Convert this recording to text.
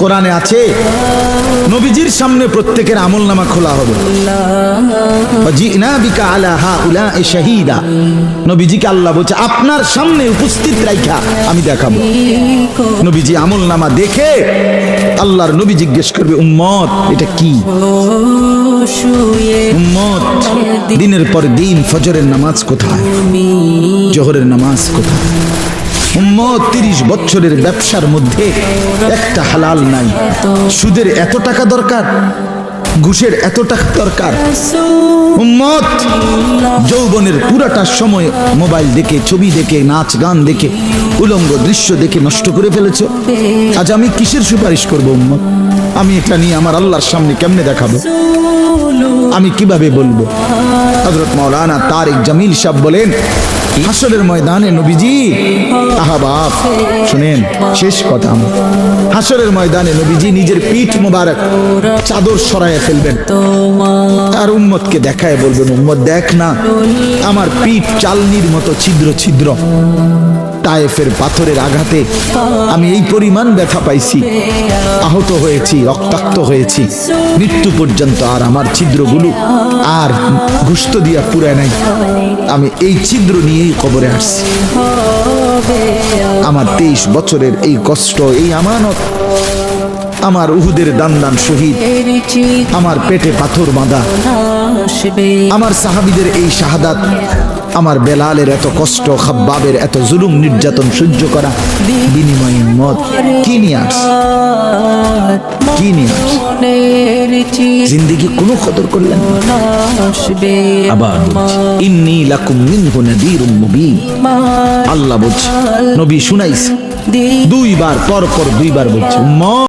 কোরআনে আছে নবীজির সামনে প্রত্যেকের আমলনামা খোলা হবে। ওয়াজিনা বিকা আলা হাউলাই শাহীদা, নবীজিকে আল্লাহ বলছে আপনার সামনে উপস্থিত রাইখা আমি দেখাবো। নবীজি আমলনামা দেখে আল্লাহর নবী জিজ্ঞেস করবে উম্মত এটা কি? উম্মত দিনের পর দিন ফজরের নামাজ কোথায়, জোহরের নামাজ কোথায়? উম্মত 30 বছরের ব্যবসার মধ্যে একটা হালাল নাই। সুদের এত টাকা দরকার, ঘুষের এত টাকা দরকার। উম্মত যৌবনের পুরাটা সময় মোবাইল দেখে, ছবি দেখে, নাচ গান দেখে, উলঙ্গ দৃশ্য দেখে নষ্ট করে ফেলেছো। আজ আমি কিসের সুপারিশ করব উম্মত? আমি এটা নিয়ে আমার আল্লাহর সামনে কেমনে দেখাবো? আমি কিভাবে বলবো? হযরত মাওলানা তারিক জামিল সাহেব বলেন হাসরের ময়দানে নবীজি, আহা বাপ শুনেন শেষ কথা, হাসরের ময়দানে নবীজি নিজের পিঠ মোবারক চাদর সরাইয়া ফেলবেন আর উম্মতকে দেখায় বলবেন উম্মত দেখ না আমার পিঠ চালনির মতো ছিদ্র ছিদ্র, তায়েফের পাথরের আঘাতে আমি এই পরিমাণ ব্যথা পাইছি, আহত হয়েছি, রক্তাক্ত হয়েছি, মৃত্যু পর্যন্ত আর আমার ছিদ্রগুলো আর গোশত দিয়া পুরায় নাই। আমি এই ছিদ্র নিয়েই কবরে আসছি। আমার 23 বছরের এই কষ্ট, এই আমানত, আমার উহুদের দান দান শহীদ, আমার পেটে পাথর বাঁধা, আমার সাহাবীদের এই শাহাদাত, আমার বেলালের এত কষ্ট, খাব্বাবের এত জুলুম নির্যাতন সহ্য করা, বিনিময়ে মত কি নিয়ে আসছে? কি নিয়ে আসছে? জিন্দেগি কোনো কদর করলেন না। আবার ইন্নী লাকুম মিনহু নাযীরুম মুবিন, আল্লাহ বলছে নবী শুনাইছে 2 বার, পর পর 2 বার বলছে উম্মত